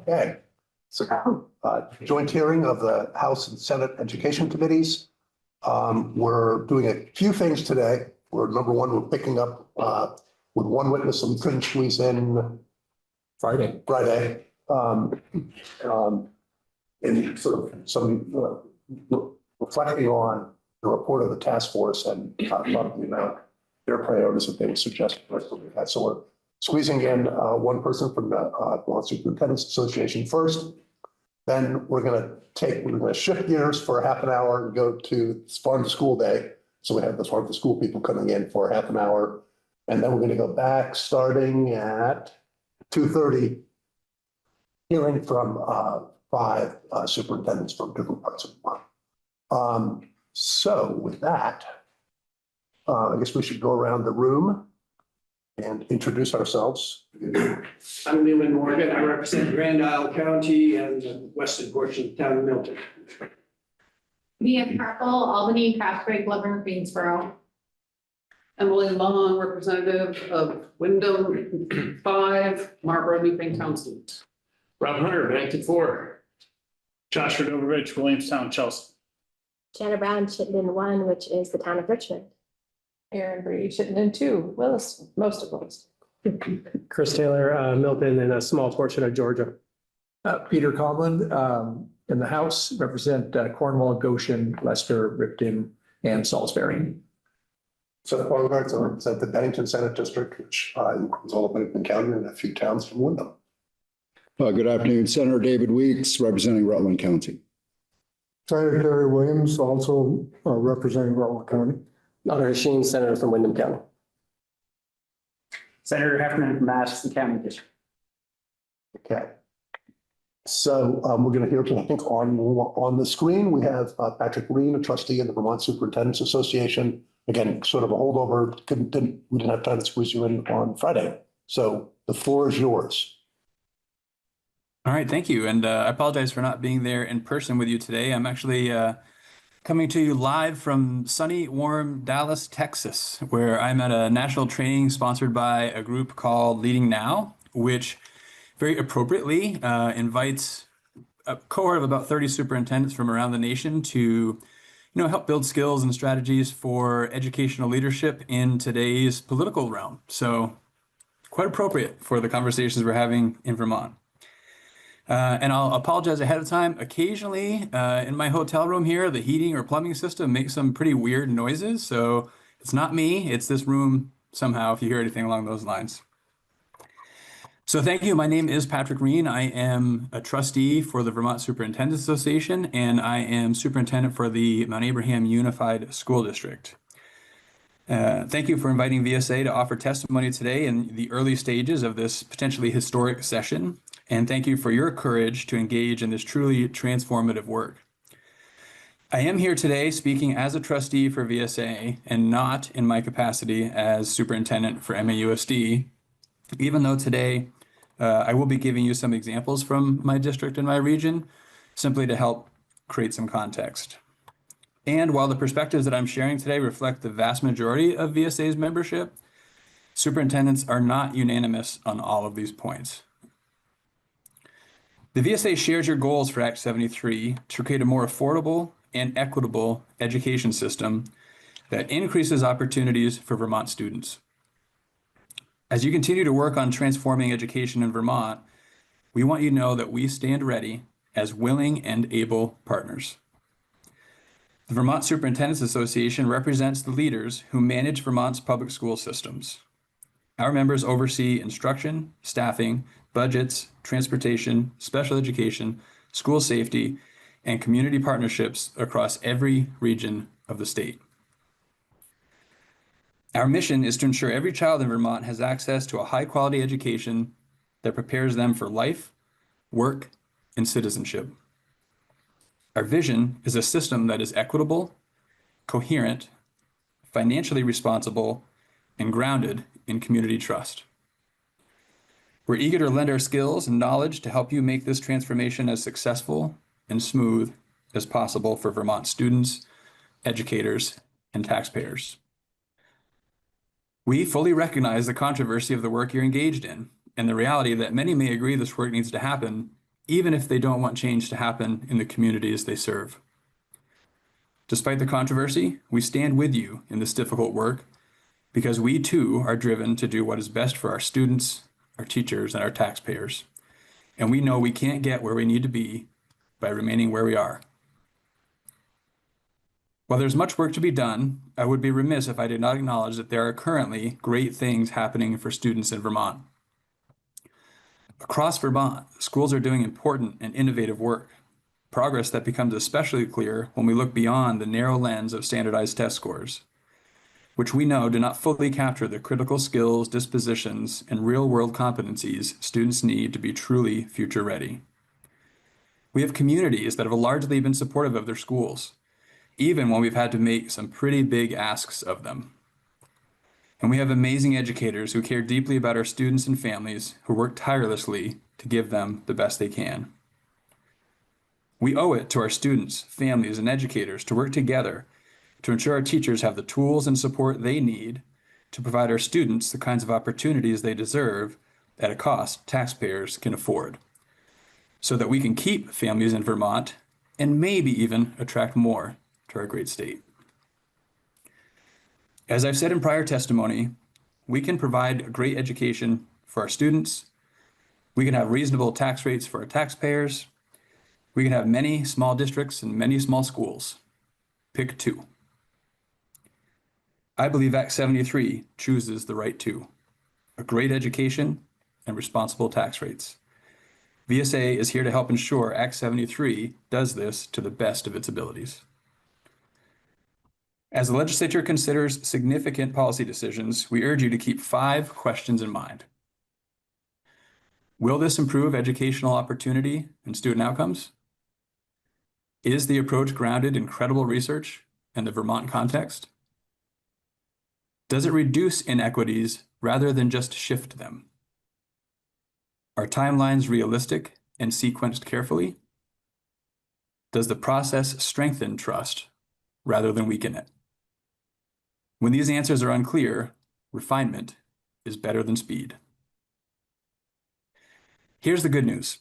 Okay, so joint hearing of the House and Senate Education Committees. We're doing a few things today. Number one, we're picking up with one witness that we couldn't squeeze in Friday. In sort of some reflecting on the report of the task force and talking about their priorities that they would suggest. So we're squeezing in one person from the Vermont Superintendents Association first. Then we're going to shift gears for half an hour and go to Farm to School Day. So we have the Farm to School people coming in for half an hour. And then we're going to go back starting at 2:30, hearing from five superintendents from different parts of Vermont. So with that, I guess we should go around the room and introduce ourselves. I'm Leland Morgan. I represent Grand Isle County and the western portion of the town of Milton. Mia Carpel, Albany, Craftsbury, Glover, Greensboro. Emily Long, representative of Wyndham 5, Marlboro, New Township. Rob Hunter, Bennington 4. Joshua Overridge, Williamstown, Chelsea. Jana Brown, Chittenden 1, which is the town of Richmond. Aaron Brady, Chittenden 2, Willis, most of Willis. Chris Taylor, Milton, and a small portion of Georgia. Peter Conlon, in the House, represent Cornwall, Goshen, Leicester, Ripton, and Salisbury. So the Beauregard, I represent the Bennington Senate District, which includes all of Bennington County and a few towns from Wyndham. Good afternoon, Senator David Weeks, representing Rutland County. Senator Terry Williams, also representing Rutland County. Honor Sheen, Senator from Wyndham County. Senator Heffernan from Madison County District. Okay. So we're going to hear, I think, on the screen, we have Patrick Green, a trustee in the Vermont Superintendents Association. Again, sort of a holdover. We didn't have time to squeeze you in on Friday. So the floor is yours. All right, thank you. And I apologize for not being there in person with you today. I'm actually coming to you live from sunny, warm Dallas, Texas, where I'm at a national training sponsored by a group called Leading Now, which very appropriately invites a cohort of about 30 superintendents from around the nation to help build skills and strategies for educational leadership in today's political realm. So quite appropriate for the conversations we're having in Vermont. And I'll apologize ahead of time. Occasionally in my hotel room here, the heating or plumbing system makes some pretty weird noises. So it's not me, it's this room somehow, if you hear anything along those lines. So thank you. My name is Patrick Green. I am a trustee for the Vermont Superintendents Association, and I am superintendent for the Mount Abraham Unified School District. Thank you for inviting VSA to offer testimony today in the early stages of this potentially historic session. And thank you for your courage to engage in this truly transformative work. I am here today speaking as a trustee for VSA and not in my capacity as superintendent for MAUSD, even though today I will be giving you some examples from my district and my region, simply to help create some context. And while the perspectives that I'm sharing today reflect the vast majority of VSA's membership, superintendents are not unanimous on all of these points. The VSA shares your goals for Act 73 to create a more affordable and equitable education system that increases opportunities for Vermont students. As you continue to work on transforming education in Vermont, we want you to know that we stand ready as willing and able partners. The Vermont Superintendents Association represents the leaders who manage Vermont's public school systems. Our members oversee instruction, staffing, budgets, transportation, special education, school safety, and community partnerships across every region of the state. Our mission is to ensure every child in Vermont has access to a high-quality education that prepares them for life, work, and citizenship. Our vision is a system that is equitable, coherent, financially responsible, and grounded in community trust. We're eager to lend our skills and knowledge to help you make this transformation as successful and smooth as possible for Vermont students, educators, and taxpayers. We fully recognize the controversy of the work you're engaged in and the reality that many may agree this work needs to happen, even if they don't want change to happen in the communities they serve. Despite the controversy, we stand with you in this difficult work because we too are driven to do what is best for our students, our teachers, and our taxpayers. And we know we can't get where we need to be by remaining where we are. While there's much work to be done, I would be remiss if I did not acknowledge that there are currently great things happening for students in Vermont. Across Vermont, schools are doing important and innovative work, progress that becomes especially clear when we look beyond the narrow lens of standardized test scores, which we know do not fully capture the critical skills, dispositions, and real-world competencies students need to be truly future-ready. We have communities that have largely been supportive of their schools, even when we've had to make some pretty big asks of them. And we have amazing educators who care deeply about our students and families who work tirelessly to give them the best they can. We owe it to our students, families, and educators to work together to ensure our teachers have the tools and support they need to provide our students the kinds of opportunities they deserve at a cost taxpayers can afford, so that we can keep families in Vermont and maybe even attract more to our great state. As I've said in prior testimony, we can provide a great education for our students, we can have reasonable tax rates for our taxpayers, we can have many small districts and many small schools. Pick two. I believe Act 73 chooses the right two: a great education and responsible tax rates. VSA is here to help ensure Act 73 does this to the best of its abilities. As the legislature considers significant policy decisions, we urge you to keep 5 questions in mind. Will this improve educational opportunity and student outcomes? Is the approach grounded in credible research and the Vermont context? Does it reduce inequities rather than just shift them? Are timelines realistic and sequenced carefully? Does the process strengthen trust rather than weaken it? When these answers are unclear, refinement is better than speed. Here's the good news.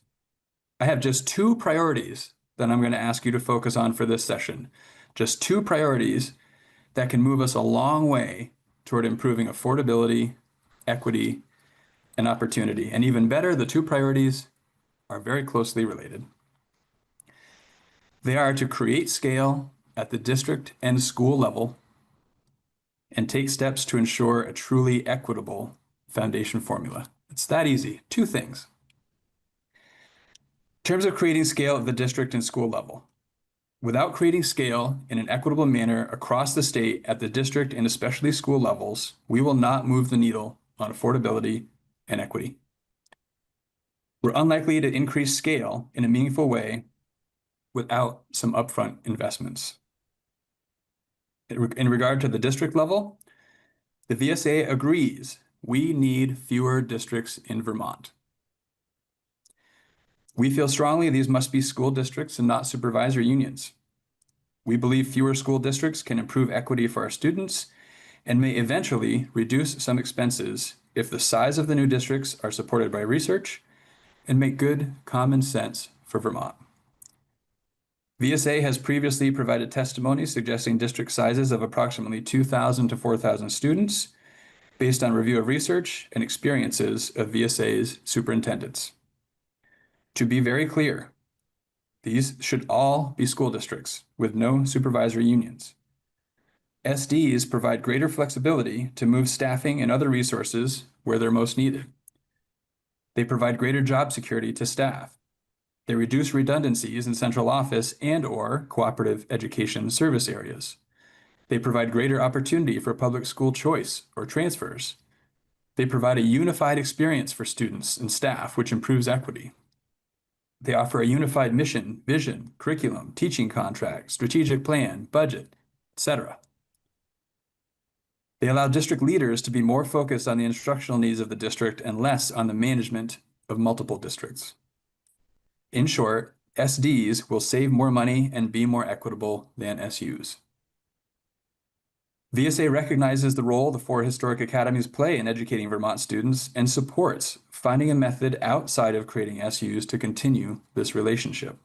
I have just 2 priorities that I'm going to ask you to focus on for this session. Just 2 priorities that can move us a long way toward improving affordability, equity, and opportunity. And even better, the 2 priorities are very closely related. They are to create scale at the district and school level and take steps to ensure a truly equitable foundation formula. It's that easy. 2 things. In terms of creating scale at the district and school level, without creating scale in an equitable manner across the state at the district and especially school levels, we will not move the needle on affordability and equity. We're unlikely to increase scale in a meaningful way without some upfront investments. In regard to the district level, the VSA agrees we need fewer districts in Vermont. We feel strongly these must be school districts and not supervisory unions. We believe fewer school districts can improve equity for our students and may eventually reduce some expenses if the size of the new districts are supported by research and make good common sense for Vermont. VSA has previously provided testimony suggesting district sizes of approximately 2,000 to 4,000 students based on review of research and experiences of VSA's superintendents. To be very clear, these should all be school districts with no supervisory unions. SDs provide greater flexibility to move staffing and other resources where they're most needed. They provide greater job security to staff. They reduce redundancies in central office and/or cooperative education service areas. They provide greater opportunity for public school choice or transfers. They provide a unified experience for students and staff, which improves equity. They offer a unified mission, vision, curriculum, teaching contract, strategic plan, budget, etc. They allow district leaders to be more focused on the instructional needs of the district and less on the management of multiple districts. In short, SDs will save more money and be more equitable than SUs. VSA recognizes the role the four historic academies play in educating Vermont students and supports finding a method outside of creating SUs to continue this relationship.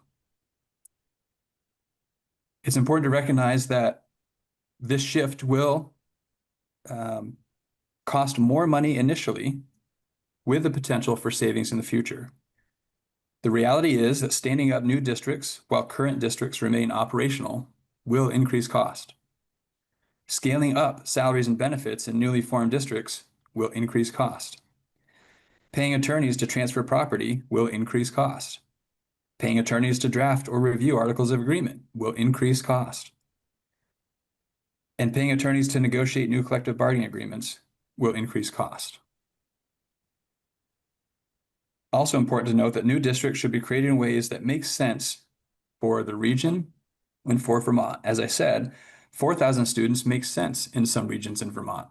It's important to recognize that this shift will cost more money initially, with the potential for savings in the future. The reality is that standing up new districts while current districts remain operational will increase cost. Scaling up salaries and benefits in newly formed districts will increase cost. Paying attorneys to transfer property will increase cost. Paying attorneys to draft or review articles of agreement will increase cost. And paying attorneys to negotiate new collective bargaining agreements will increase cost. Also important to note that new districts should be created in ways that make sense for the region and for Vermont. As I said, 4,000 students makes sense in some regions in Vermont.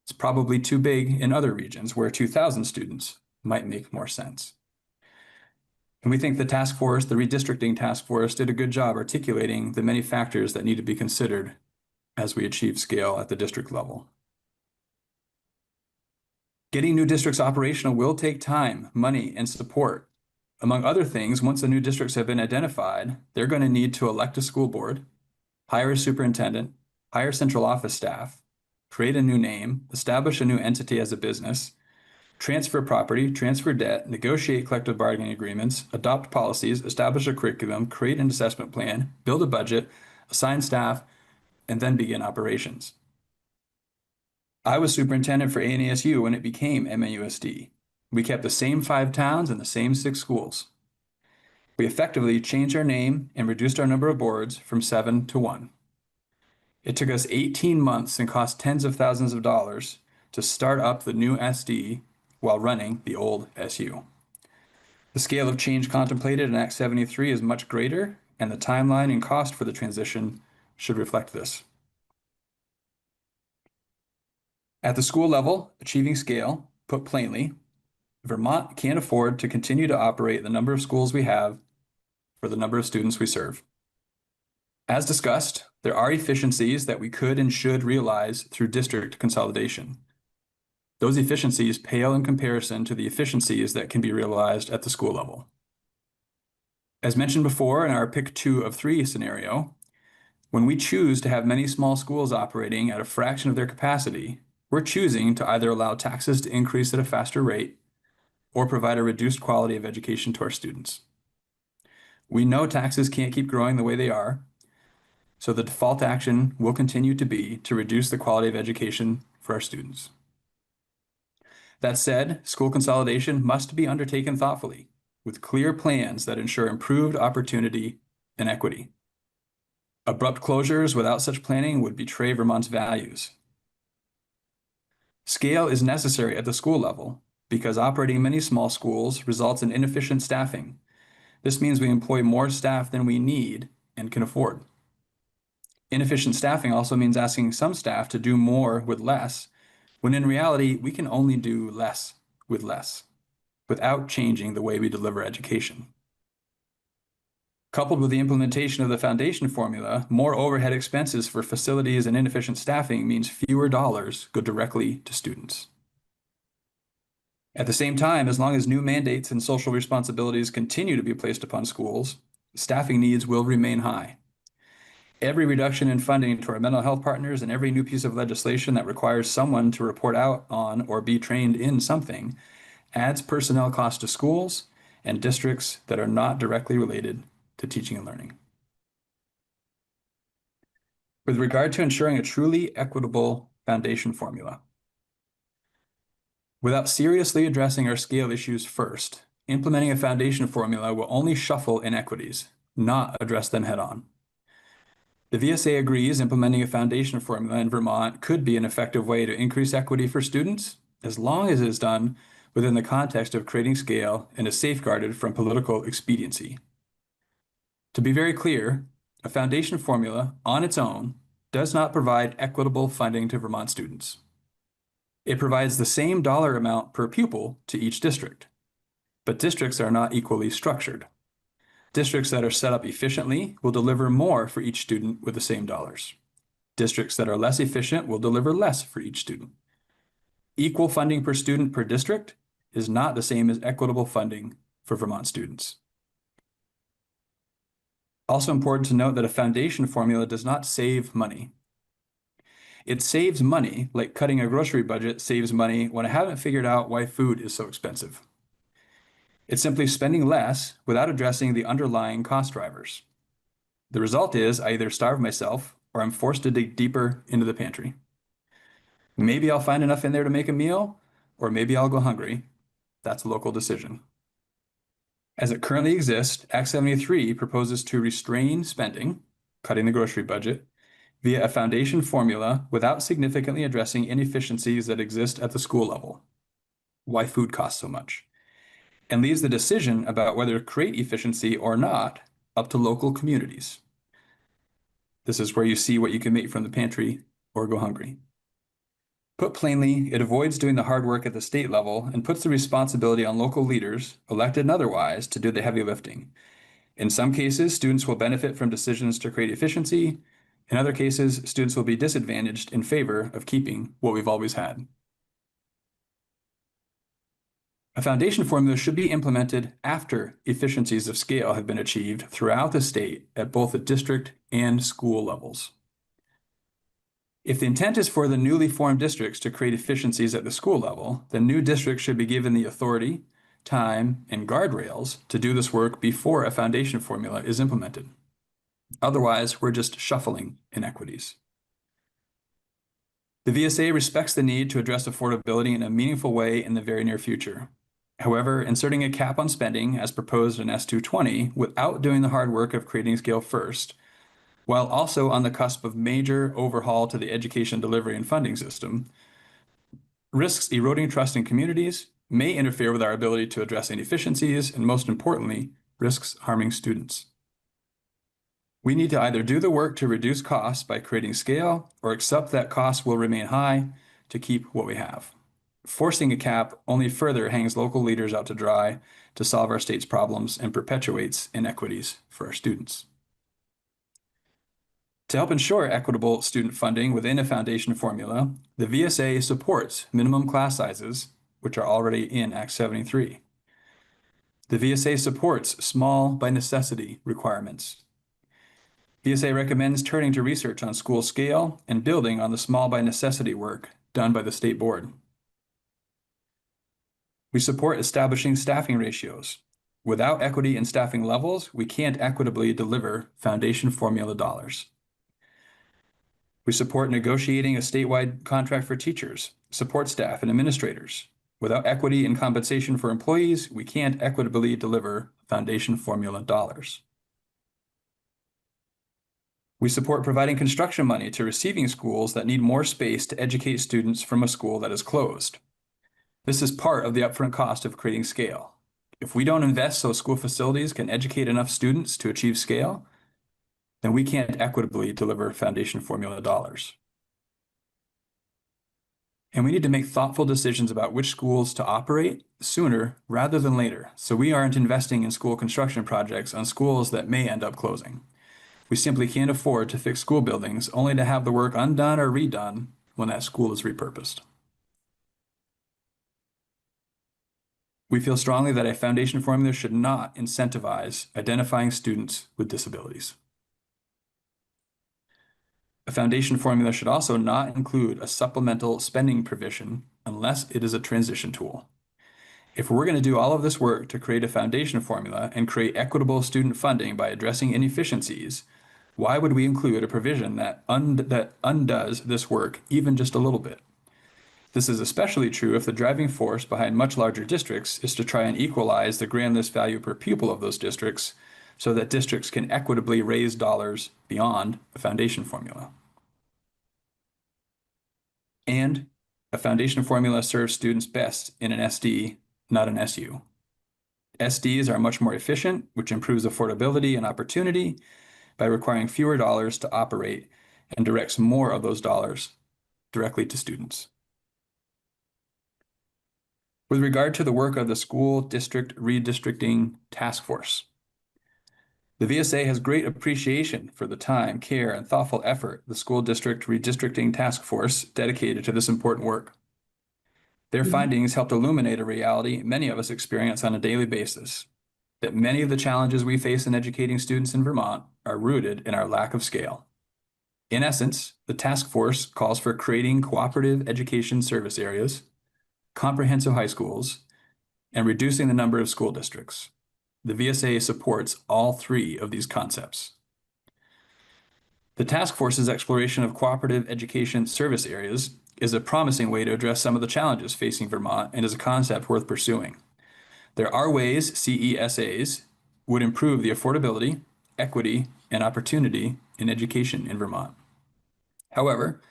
It's probably too big in other regions where 2,000 students might make more sense. And we think the task force, the redistricting task force, did a good job articulating the many factors that need to be considered as we achieve scale at the district level. Getting new districts operational will take time, money, and support. Among other things, once the new districts have been identified, they're going to need to elect a school board, hire a superintendent, hire central office staff, create a new name, establish a new entity as a business, transfer property, transfer debt, negotiate collective bargaining agreements, adopt policies, establish a curriculum, create an assessment plan, build a budget, assign staff, and then begin operations. I was superintendent for ANASU when it became MAUSD. We kept the same 5 towns and the same 6 schools. We effectively changed our name and reduced our number of boards from 7 to 1. It took us 18 months and cost tens of thousands of dollars to start up the new SD while running the old SU. The scale of change contemplated in Act 73 is much greater, and the timeline and cost for the transition should reflect this. At the school level, achieving scale, put plainly, Vermont can't afford to continue to operate the number of schools we have for the number of students we serve. As discussed, there are efficiencies that we could and should realize through district consolidation. Those efficiencies pale in comparison to the efficiencies that can be realized at the school level. As mentioned before in our pick 2 of 3 scenario, when we choose to have many small schools operating at a fraction of their capacity, we're choosing to either allow taxes to increase at a faster rate or provide a reduced quality of education to our students. We know taxes can't keep growing the way they are, so the default action will continue to be to reduce the quality of education for our students. That said, school consolidation must be undertaken thoughtfully, with clear plans that ensure improved opportunity and equity. Abrupt closures without such planning would betray Vermont's values. Scale is necessary at the school level because operating many small schools results in inefficient staffing. This means we employ more staff than we need and can afford. Inefficient staffing also means asking some staff to do more with less, when in reality, we can only do less with less, without changing the way we deliver education. Coupled with the implementation of the foundation formula, more overhead expenses for facilities and inefficient staffing means fewer dollars go directly to students. At the same time, as long as new mandates and social responsibilities continue to be placed upon schools, staffing needs will remain high. Every reduction in funding to our mental health partners and every new piece of legislation that requires someone to report out on or be trained in something adds personnel costs to schools and districts that are not directly related to teaching and learning. With regard to ensuring a truly equitable foundation formula, without seriously addressing our scale issues first, implementing a foundation formula will only shuffle inequities, not address them head-on. The VSA agrees implementing a foundation formula in Vermont could be an effective way to increase equity for students, as long as it is done within the context of creating scale and is safeguarded from political expediency. To be very clear, a foundation formula on its own does not provide equitable funding to Vermont students. It provides the same dollar amount per pupil to each district, but districts are not equally structured. Districts that are set up efficiently will deliver more for each student with the same dollars. Districts that are less efficient will deliver less for each student. Equal funding per student per district is not the same as equitable funding for Vermont students. Also important to note that a foundation formula does not save money. It saves money, like cutting a grocery budget saves money when I haven't figured out why food is so expensive. It's simply spending less without addressing the underlying cost drivers. The result is I either starve myself or I'm forced to dig deeper into the pantry. Maybe I'll find enough in there to make a meal, or maybe I'll go hungry. That's a local decision. As it currently exists, Act 73 proposes to restrain spending, cutting the grocery budget, via a foundation formula without significantly addressing inefficiencies that exist at the school level. Why food costs so much, and leaves the decision about whether to create efficiency or not up to local communities. This is where you see what you can make from the pantry or go hungry. Put plainly, it avoids doing the hard work at the state level and puts the responsibility on local leaders, elected and otherwise, to do the heavy lifting. In some cases, students will benefit from decisions to create efficiency. In other cases, students will be disadvantaged in favor of keeping what we've always had. A foundation formula should be implemented after efficiencies of scale have been achieved throughout the state at both the district and school levels. If the intent is for the newly formed districts to create efficiencies at the school level, then new districts should be given the authority, time, and guardrails to do this work before a foundation formula is implemented. Otherwise, we're just shuffling inequities. The VSA respects the need to address affordability in a meaningful way in the very near future. However, inserting a cap on spending as proposed in S220 without doing the hard work of creating scale first, while also on the cusp of major overhaul to the education delivery and funding system, risks eroding trust in communities, may interfere with our ability to address inefficiencies, and most importantly, risks harming students. We need to either do the work to reduce costs by creating scale or accept that costs will remain high to keep what we have. Forcing a cap only further hangs local leaders out to dry to solve our state's problems and perpetuates inequities for our students. To help ensure equitable student funding within a foundation formula, the VSA supports minimum class sizes, which are already in Act 73. The VSA supports small by necessity requirements. VSA recommends turning to research on school scale and building on the small by necessity work done by the state board. We support establishing staffing ratios. Without equity in staffing levels, we can't equitably deliver foundation formula dollars. We support negotiating a statewide contract for teachers, support staff, and administrators. Without equity in compensation for employees, we can't equitably deliver foundation formula dollars. We support providing construction money to receiving schools that need more space to educate students from a school that is closed. This is part of the upfront cost of creating scale. If we don't invest so school facilities can educate enough students to achieve scale, then we can't equitably deliver foundation formula dollars. And we need to make thoughtful decisions about which schools to operate sooner rather than later, so we aren't investing in school construction projects on schools that may end up closing. We simply can't afford to fix school buildings only to have the work undone or redone when that school is repurposed. We feel strongly that a foundation formula should not incentivize identifying students with disabilities. A foundation formula should also not include a supplemental spending provision unless it is a transition tool. If we're going to do all of this work to create a foundation formula and create equitable student funding by addressing inefficiencies, why would we include a provision that undoes this work even just a little bit? This is especially true if the driving force behind much larger districts is to try and equalize the grand list value per pupil of those districts so that districts can equitably raise dollars beyond a foundation formula. And a foundation formula serves students best in an SD, not an SU. SDs are much more efficient, which improves affordability and opportunity by requiring fewer dollars to operate and directs more of those dollars directly to students. With regard to the work of the School District Redistricting Task Force, The VSA has great appreciation for the time, care, and thoughtful effort the school district redistricting task force dedicated to this important work. Their findings helped illuminate a reality many of us experience on a daily basis, that many of the challenges we face in educating students in Vermont are rooted in our lack of scale. In essence, the task force calls for creating cooperative education service areas, comprehensive high schools, and reducing the number of school districts. The VSA supports all three of these concepts. The task force's exploration of cooperative education service areas is a promising way to address some of the challenges facing Vermont and is a concept worth pursuing. There are ways CESAs would improve the affordability, equity, and opportunity in education in Vermont. However,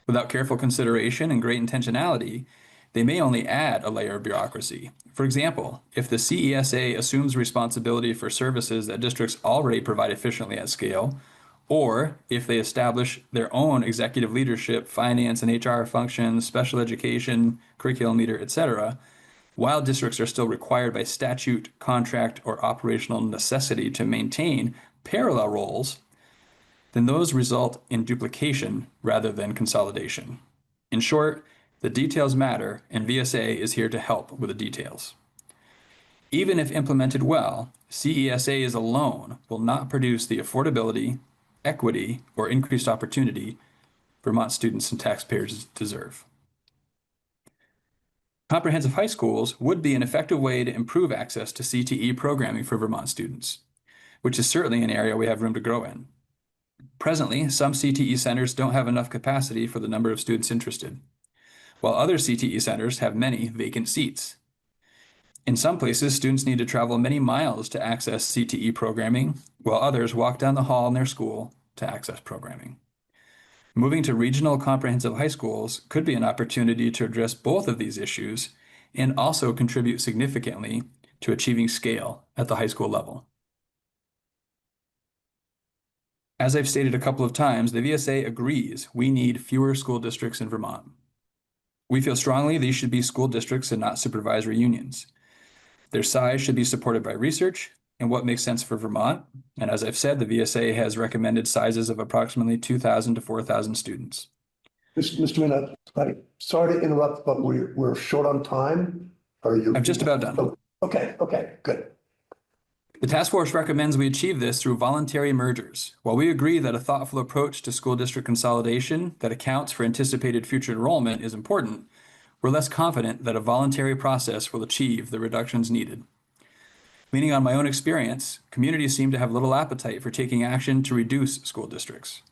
without careful consideration and great intentionality, they may only add a layer of bureaucracy. For example, if the CESA assumes responsibility for services that districts already provide efficiently at scale, or if they establish their own executive leadership, finance and HR functions, special education, curriculum leader, etc., while districts are still required by statute, contract, or operational necessity to maintain parallel roles, then those result in duplication rather than consolidation. In short, the details matter, and VSA is here to help with the details. Even if implemented well, CESAs alone will not produce the affordability, equity, or increased opportunity Vermont students and taxpayers deserve. Comprehensive high schools would be an effective way to improve access to CTE programming for Vermont students, which is certainly an area we have room to grow in. Presently, some CTE centers don't have enough capacity for the number of students interested, while other CTE centers have many vacant seats. In some places, students need to travel many miles to access CTE programming, while others walk down the hall in their school to access programming. Moving to regional comprehensive high schools could be an opportunity to address both of these issues and also contribute significantly to achieving scale at the high school level. As I've stated a couple of times, the VSA agrees we need fewer school districts in Vermont. We feel strongly these should be school districts and not supervisory unions. Their size should be supported by research and what makes sense for Vermont. And as I've said, the VSA has recommended sizes of approximately 2,000 to 4,000 students. Mr. Minna, sorry to interrupt, but we're short on time. Are you? I'm just about done. Oh, okay, good. The task force recommends we achieve this through voluntary mergers. While we agree that a thoughtful approach to school district consolidation that accounts for anticipated future enrollment is important, we're less confident that a voluntary process will achieve the reductions needed. Leaning on my own experience, communities seem to have little appetite for taking action to reduce school districts.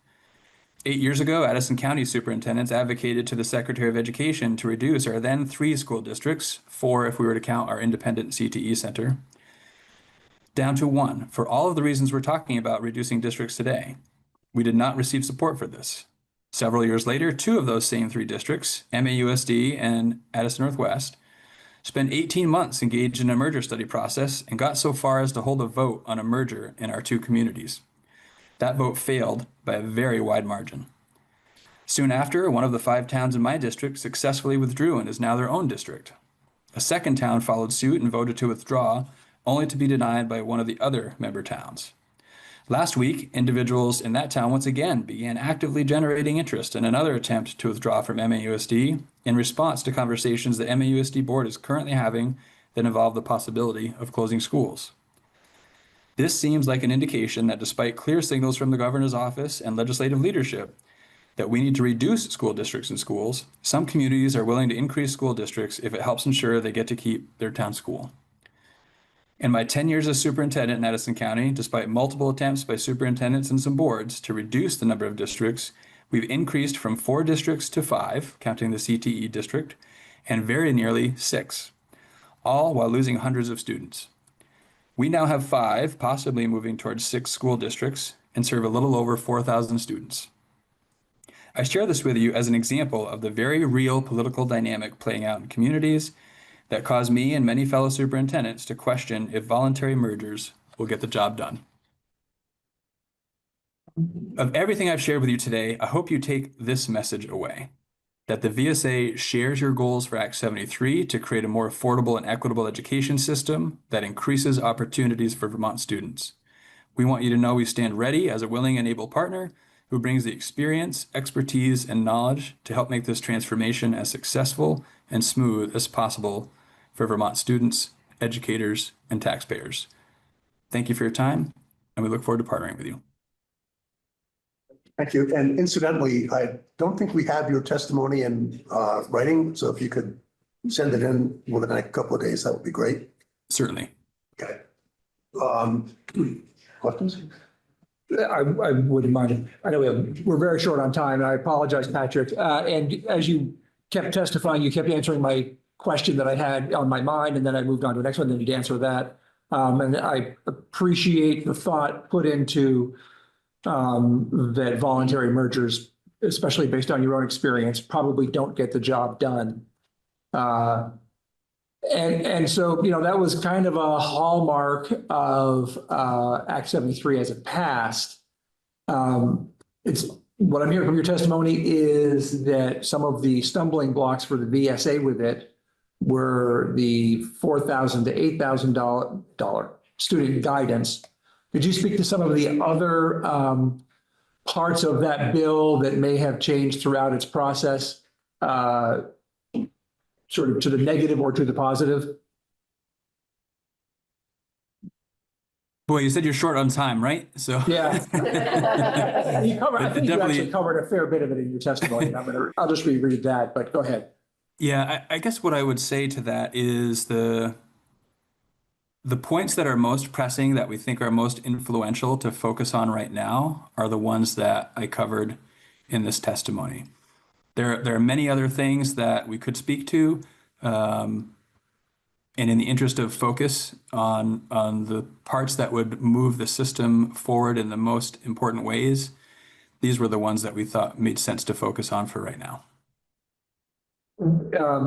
8 years ago, Addison County superintendents advocated to the Secretary of Education to reduce our then 3 school districts, 4 if we were to count our independent CTE center, down to 1 for all of the reasons we're talking about reducing districts today. We did not receive support for this. Several years later, 2 of those same 3 districts, MAUSD and Addison Northwest, spent 18 months engaged in a merger study process and got so far as to hold a vote on a merger in our 2 communities. That vote failed by a very wide margin. Soon after, one of the 5 towns in my district successfully withdrew and is now their own district. A second town followed suit and voted to withdraw, only to be denied by one of the other member towns. Last week, individuals in that town once again began actively generating interest in another attempt to withdraw from MAUSD in response to conversations the MAUSD board is currently having that involve the possibility of closing schools. This seems like an indication that despite clear signals from the governor's office and legislative leadership that we need to reduce school districts in schools, some communities are willing to increase school districts if it helps ensure they get to keep their town school. In my 10 years as superintendent in Addison County, despite multiple attempts by superintendents and some boards to reduce the number of districts, we've increased from 4 districts to 5, counting the CTE district, and very nearly 6, all while losing hundreds of students. We now have 5, possibly moving towards 6 school districts and serve a little over 4,000 students. I share this with you as an example of the very real political dynamic playing out in communities that caused me and many fellow superintendents to question if voluntary mergers will get the job done. Of everything I've shared with you today, I hope you take this message away, that the VSA shares your goals for Act 73 to create a more affordable and equitable education system that increases opportunities for Vermont students. We want you to know we stand ready as a willing and able partner who brings the experience, expertise, and knowledge to help make this transformation as successful and smooth as possible for Vermont students, educators, and taxpayers. Thank you for your time, and we look forward to partnering with you. Thank you. And incidentally, I don't think we have your testimony in writing, so if you could send it in within the next couple of days, that would be great. Certainly. Okay. Questions? I wouldn't mind. I know we're very short on time, and I apologize, Patrick. And as you kept testifying, you kept answering my question that I had on my mind, and then I moved on to the next one, then you'd answer that. And I appreciate the thought put into that voluntary mergers, especially based on your own experience, probably don't get the job done. And so, you know, that was kind of a hallmark of Act 73 as it passed. It's what I'm hearing from your testimony is that some of the stumbling blocks for the VSA with it were the $4,000 to $8,000 student guidance. Could you speak to some of the other parts of that bill that may have changed throughout its process? Sort of to the negative or to the positive? Boy, you said you're short on time, right? So yeah, I think you actually covered a fair bit of it in your testimony. I'll just reread that, but go ahead. Yeah, I guess what I would say to that is the points that are most pressing, that we think are most influential to focus on right now, are the ones that I covered in this testimony. There are many other things that we could speak to, and in the interest of focus on the parts that would move the system forward in the most important ways, these were the ones that we thought made sense to focus on for right now.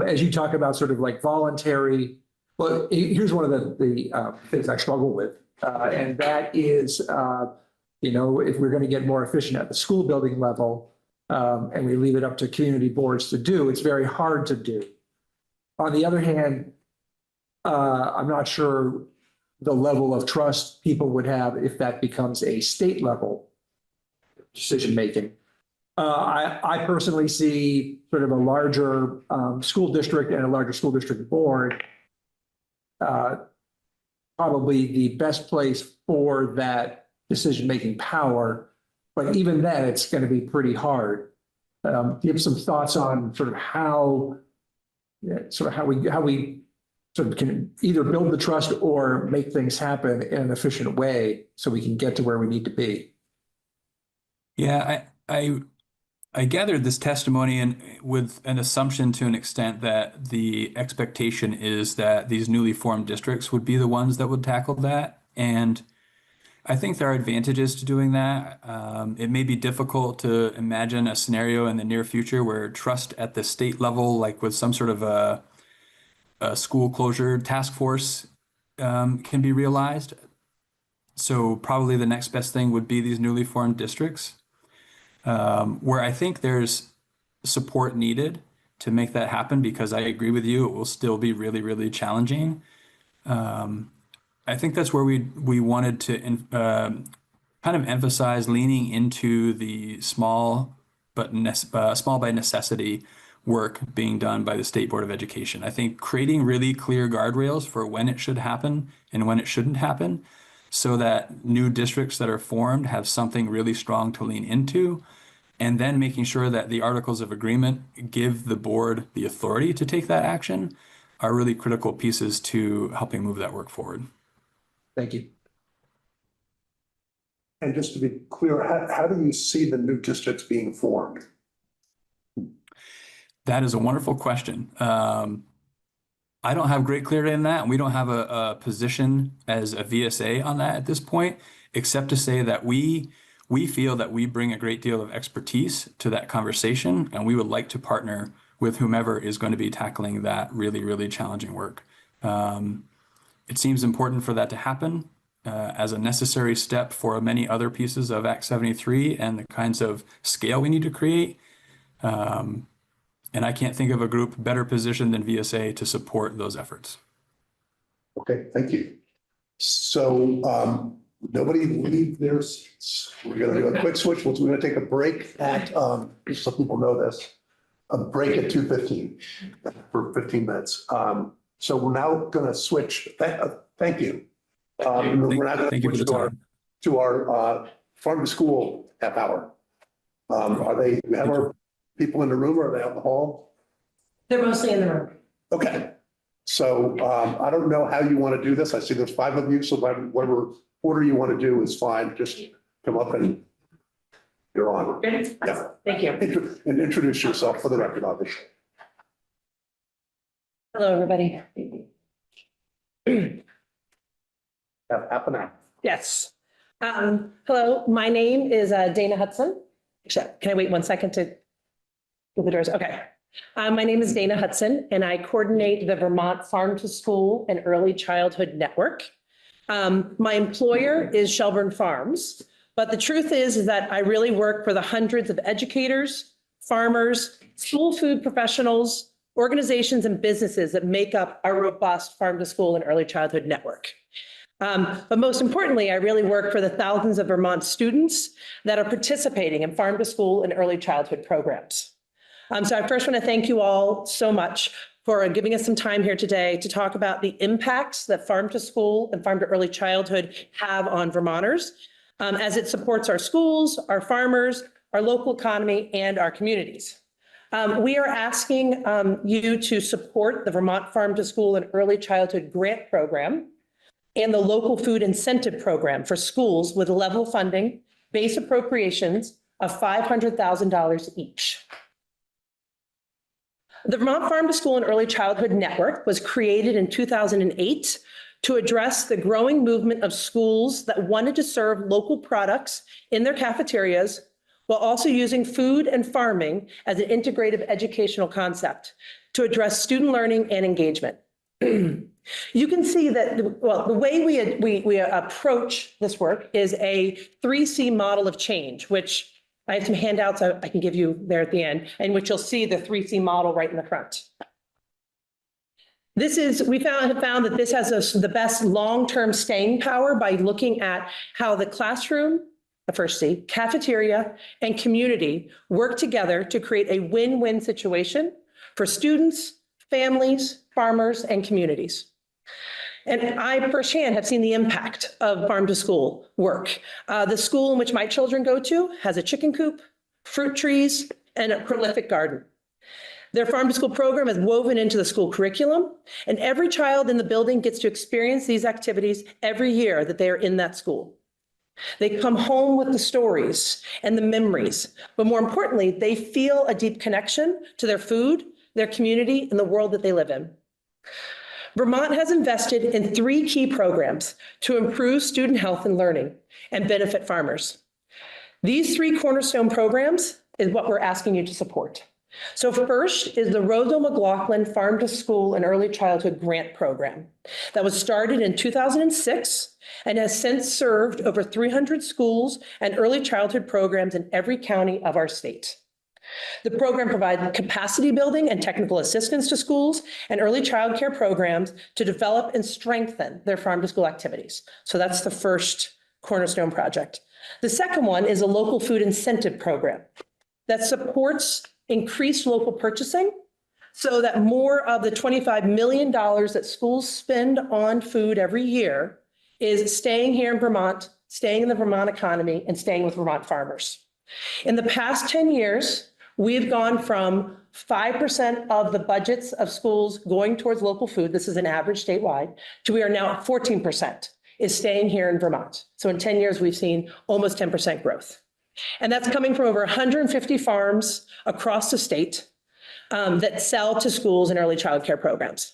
As you talk about sort of like voluntary, well, here's one of the things I struggle with, and that is, you know, if we're going to get more efficient at the school building level, and we leave it up to community boards to do, it's very hard to do. On the other hand, I'm not sure the level of trust people would have if that becomes a state level decision-making. I personally see sort of a larger school district and a larger school district board probably the best place for that decision-making power. But even then, it's going to be pretty hard. Give some thoughts on sort of how we sort of can either build the trust or make things happen in an efficient way so we can get to where we need to be. Yeah, I gathered this testimony and with an assumption to an extent that the expectation is that these newly formed districts would be the ones that would tackle that. And I think there are advantages to doing that. It may be difficult to imagine a scenario in the near future where trust at the state level, like with some sort of a school closure task force, can be realized. So probably the next best thing would be these newly formed districts, where I think there's support needed to make that happen, because I agree with you, it will still be really, really challenging. I think that's where we wanted to kind of emphasize leaning into the small by necessity work being done by the State Board of Education. I think creating really clear guardrails for when it should happen and when it shouldn't happen, so that new districts that are formed have something really strong to lean into, and then making sure that the articles of agreement give the board the authority to take that action, are really critical pieces to helping move that work forward. Thank you. And just to be clear, how do you see the new districts being formed? That is a wonderful question. I don't have great clarity in that. We don't have a position as a VSA on that at this point, except to say that we feel that we bring a great deal of expertise to that conversation, and we would like to partner with whomever is going to be tackling that really, really challenging work. It seems important for that to happen as a necessary step for many other pieces of Act 73 and the kinds of scale we need to create. And I can't think of a group better positioned than VSA to support those efforts. Okay, thank you. So nobody leave their seats. We're gonna do a quick switch. We're gonna take a break at, so people know this, a break at 2:15 for 15 minutes. So we're now gonna switch. Thank you. We're now gonna Thank you for switch the to our, time. farm to school half hour. We have our people in the room, or are they out in the hall? They're mostly in the room. Okay. So I don't know how you want to do this. I see there's 5 of you, so whatever order you want to do is fine. Just come up and you're on. Yeah. Thank you. And introduce yourself for the record, obviously. Hello, everybody. Have half an hour. Yes. Hello, my name is Dana Hudson. Actually, can I wait 1 second to get the doors? Okay. My name is Dana Hudson, and I coordinate the Vermont Farm to School and Early Childhood Network. My employer is Shelburne Farms, but the truth is that I really work for the hundreds of educators, farmers, school food professionals, organizations, and businesses that make up our robust Farm to School and Early Childhood Network. But most importantly, I really work for the thousands of Vermont students that are participating in Farm to School and Early Childhood programs. So I first want to thank you all so much for giving us some time here today to talk about the impacts that Farm to School and Farm to Early Childhood have on Vermonters, as it supports our schools, our farmers, our local economy, and our communities. We are asking you to support the Vermont Farm to School and Early Childhood Grant Program and the Local Food Incentive Program for schools with level funding, base appropriations of $500,000 each. The Vermont Farm to School and Early Childhood Network was created in 2008 to address the growing movement of schools that wanted to serve local products in their cafeterias while also using food and farming as an integrative educational concept to address student learning and engagement. You can see that, well, the way we approach this work is a 3C model of change, which I have some handouts I can give you there at the end, in which you'll see the 3C model right in the front. We found that this has the best long-term staying power by looking at how the classroom, the first C, cafeteria, and community work together to create a win-win situation for students, families, farmers, and communities. And I firsthand have seen the impact of farm to school work. The school in which my children go to has a chicken coop, fruit trees, and a prolific garden. Their farm to school program is woven into the school curriculum, and every child in the building gets to experience these activities every year that they are in that school. They come home with the stories and the memories, but more importantly, they feel a deep connection to their food, their community, and the world that they live in. Vermont has invested in 3 key programs to improve student health and learning and benefit farmers. These 3 cornerstone programs is what we're asking you to support. So first is the Rosa McLaughlin Farm to School and Early Childhood Grant Program that was started in 2006 and has since served over 300 schools and early childhood programs in every county of our state. The program provides capacity building and technical assistance to schools and early child care programs to develop and strengthen their farm to school activities. So that's the first cornerstone project. The second one is a local food incentive program that supports increased local purchasing so that more of the $25 million that schools spend on food every year is staying here in Vermont, staying in the Vermont economy, and staying with Vermont farmers. In the past 10 years, we've gone from 5% of the budgets of schools going towards local food, this is an average statewide, to we are now at 14% is staying here in Vermont. So in 10 years, we've seen almost 10% growth. And that's coming from over 150 farms across the state that sell to schools and early child care programs.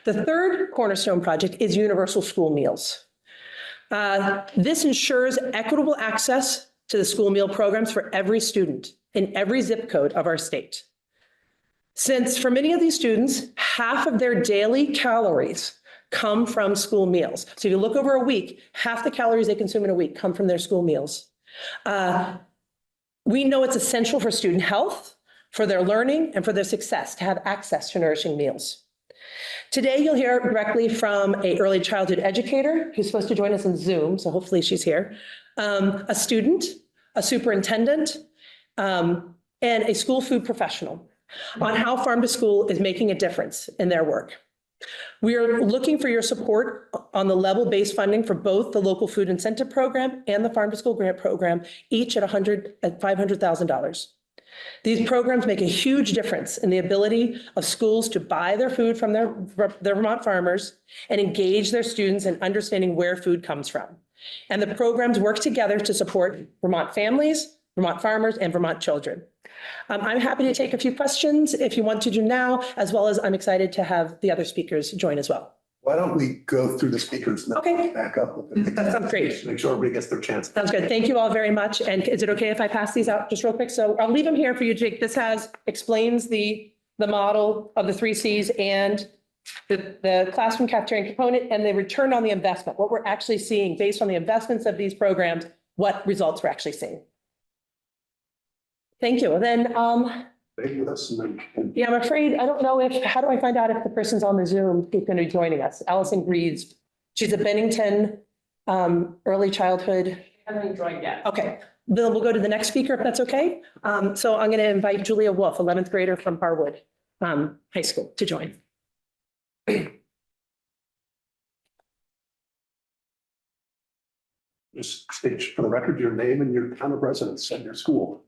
The third cornerstone project is universal school meals. This ensures equitable access to the school meal programs for every student in every zip code of our state. Since for many of these students, half of their daily calories come from school meals. So if you look over a week, half the calories they consume in a week come from their school meals. We know it's essential for student health, for their learning, and for their success to have access to nourishing meals. Today, you'll hear directly from an early childhood educator who's supposed to join us on Zoom, so hopefully she's here, a student, a superintendent, and a school food professional on how Farm to School is making a difference in their work. We are looking for your support on the level-based funding for both the local food incentive program and the Farm to School grant program, each at $500,000. These programs make a huge difference in the ability of schools to buy their food from their Vermont farmers and engage their students in understanding where food comes from. And the programs work together to support Vermont families, Vermont farmers, and Vermont children. I'm happy to take a few questions if you want to do now, as well as I'm excited to have the other speakers join as well. Why don't we go through the speakers and Okay. then back up? That sounds great. Make sure everybody gets their chance. Sounds good. Thank you all very much. And is it okay if I pass these out just real quick? So I'll leave them here for you, Jake. This explains the model of the 3 Cs and the classroom cafeteria component and the return on the investment, what we're actually seeing based on the investments of these programs, what results we're actually seeing. Thank you. And then, Stay with us and then. yeah, I'm afraid, I don't know how do I find out if the person's on the Zoom who's going to be joining us? Allison Greaves. She's a Bennington early childhood. Haven't joined yet. Okay, then we'll go to the next speaker if that's okay. So I'm going to invite Julia Wolf, 11th grader from Harwood High School, to join. Just state for the record your name and your town of residence and your school.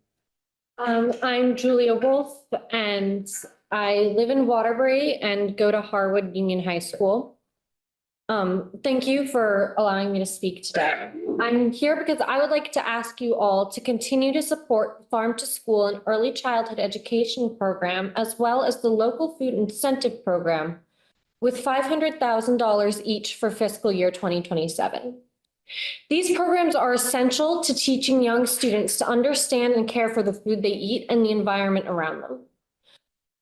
I'm Julia Wolf and I live in Waterbury and go to Harwood Union High School. Thank you for allowing me to speak today. I'm here because I would like to ask you all to continue to support the Farm to School and Early Childhood Education Program, as well as the Local Food Incentive Program, with $500,000 each for fiscal year 2027. These programs are essential to teaching young students to understand and care for the food they eat and the environment around them.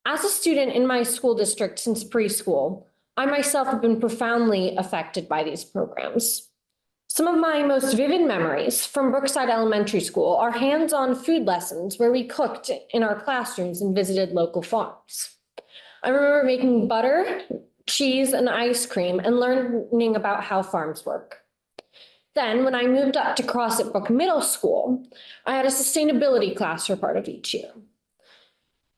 As a student in my school district since preschool, I myself have been profoundly affected by these programs. Some of my most vivid memories from Brookside Elementary School are hands-on food lessons where we cooked in our classrooms and visited local farms. I remember making butter, cheese, and ice cream and learning about how farms work. Then, when I moved up to Crossett Brook Middle School, I had a sustainability class for part of each year.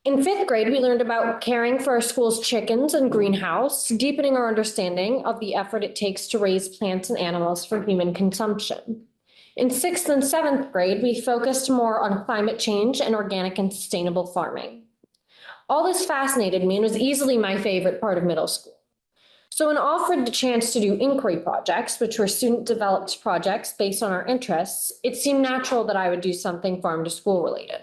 In 5th grade, we learned about caring for our school's chickens and greenhouse, deepening our understanding of the effort it takes to raise plants and animals for human consumption. In 6th and 7th grade, we focused more on climate change and organic and sustainable farming. All this fascinated me and was easily my favorite part of middle school. So when offered the chance to do inquiry projects, which were student-developed projects based on our interests, it seemed natural that I would do something farm to school related.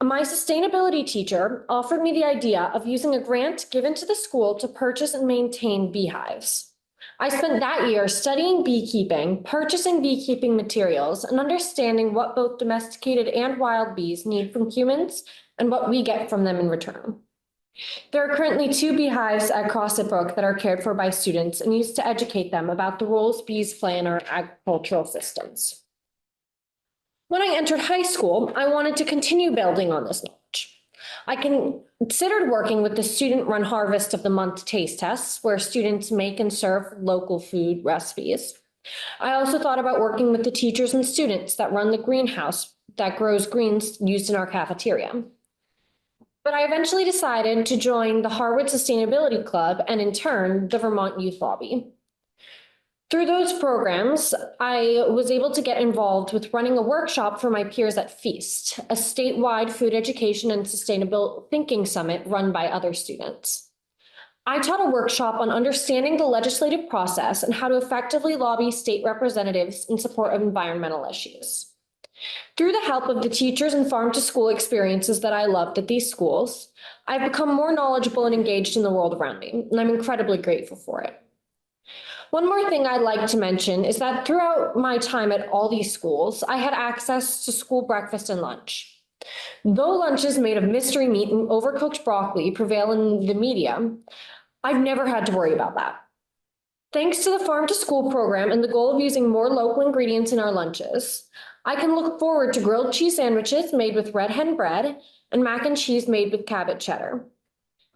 My sustainability teacher offered me the idea of using a grant given to the school to purchase and maintain beehives. I spent that year studying beekeeping, purchasing beekeeping materials, and understanding what both domesticated and wild bees need from humans and what we get from them in return. There are currently 2 beehives at Crossett Brook that are cared for by students and used to educate them about the roles bees play in our agricultural systems. When I entered high school, I wanted to continue building on this knowledge. I considered working with the student-run Harvest of the Month taste tests, where students make and serve local food recipes. I also thought about working with the teachers and students that run the greenhouse that grows greens used in our cafeteria. But I eventually decided to join the Harwood Sustainability Club and in turn, the Vermont Youth Lobby. Through those programs, I was able to get involved with running a workshop for my peers at Feast, a statewide food education and sustainable thinking summit run by other students. I taught a workshop on understanding the legislative process and how to effectively lobby state representatives in support of environmental issues. Through the help of the teachers and farm to school experiences that I loved at these schools, I've become more knowledgeable and engaged in the world around me, and I'm incredibly grateful for it. One more thing I'd like to mention is that throughout my time at all these schools, I had access to school breakfast and lunch. Though lunches made of mystery meat and overcooked broccoli prevail in the media, I've never had to worry about that. Thanks to the Farm to School program and the goal of using more local ingredients in our lunches, I can look forward to grilled cheese sandwiches made with red hen bread and mac and cheese made with Cabot cheddar.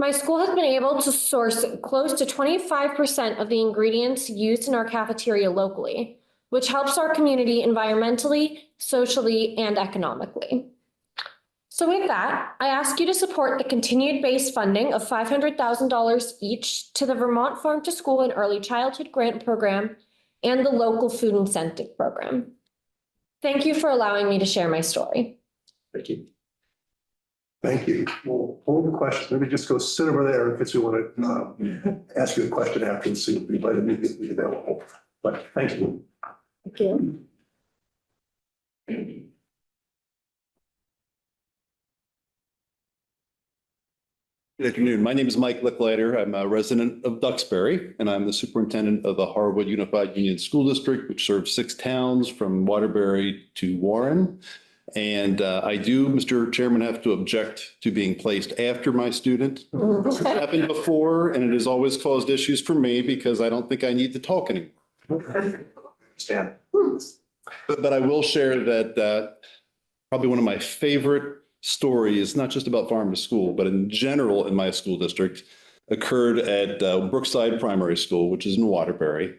My school has been able to source close to 25% of the ingredients used in our cafeteria locally, which helps our community environmentally, socially, and economically. So with that, I ask you to support the continued base funding of $500,000 each to the Vermont Farm to School and Early Childhood Grant Program and the local food incentive program. Thank you for allowing me to share my story. Thank you. Thank you. We'll hold the question. Maybe just go sit over there in case we want to ask you a question after and see if we might immediately be available. But thank you. Thank you. Good afternoon. My name is Mike Licklider. I'm a resident of Duxbury, and I'm the superintendent of the Harwood Unified Union School District, which serves 6 towns from Waterbury to Warren. And I do, Mr. Chairman, have to object to being placed after my student. It's happened before, and it has always caused issues for me because I don't think I need to talk anymore. Understand. But I will share that probably one of my favorite stories, not just about farm to school, but in general in my school district, occurred at Brookside Primary School, which is in Waterbury.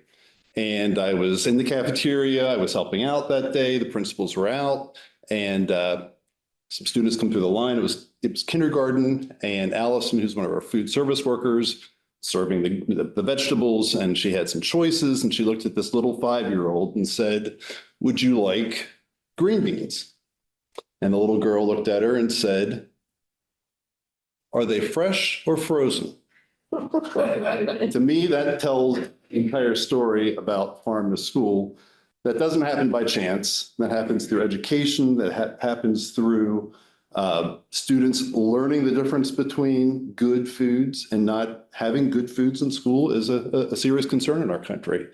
And I was in the cafeteria. I was helping out that day. The principals were out, and some students come through the line. It was kindergarten, and Allison, who's one of our food service workers, serving the vegetables, and she had some choices, and she looked at this little 5-year-old and said, "Would you like green beans?" And the little girl looked at her and said, "Are they fresh or frozen?" To me, that tells the entire story about farm to school. That doesn't happen by chance. That happens through education. That happens through students learning the difference between good foods and not having good foods in school is a serious concern in our country.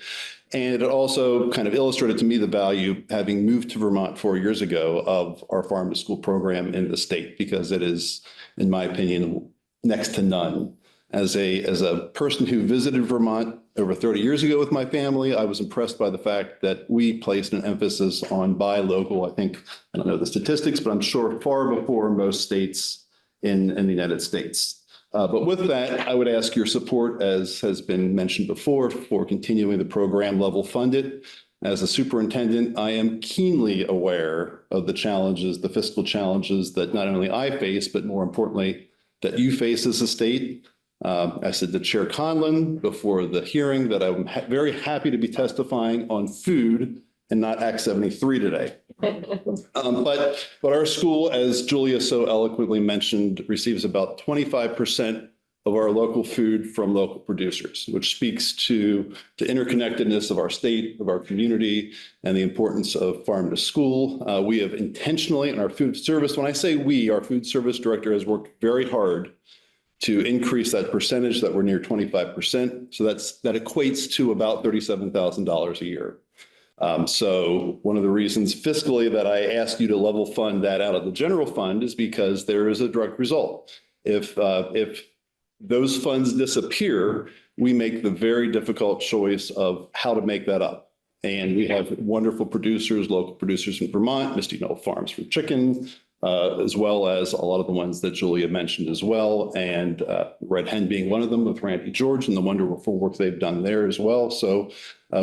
And it also kind of illustrated to me the value, having moved to Vermont 4 years ago, of our farm to school program in the state, because it is, in my opinion, next to none. As a person who visited Vermont over 30 years ago with my family, I was impressed by the fact that we placed an emphasis on buy local. I think, I don't know the statistics, but I'm sure far before most states in the United States. But with that, I would ask your support, as has been mentioned before, for continuing the program level funded. As a superintendent, I am keenly aware of the challenges, the fiscal challenges that not only I face, but more importantly, that you face as a state. I said to Chair Conlon before the hearing that I'm very happy to be testifying on food and not Act 73 today. But our school, as Julia so eloquently mentioned, receives about 25% of our local food from local producers, which speaks to the interconnectedness of our state, of our community, and the importance of farm to school. We have intentionally, in our food service, when I say we, our food service director has worked very hard to increase that percentage, that we're near 25%. So that equates to about $37,000 a year. So one of the reasons fiscally that I asked you to level fund that out of the general fund is because there is a direct result. If those funds disappear, we make the very difficult choice of how to make that up. And we have wonderful producers, local producers in Vermont, Misty Knoll Farms for chicken, as well as a lot of the ones that Julia mentioned as well. And Red Hen being one of them, with Randy George and the wonderful work they've done there as well. So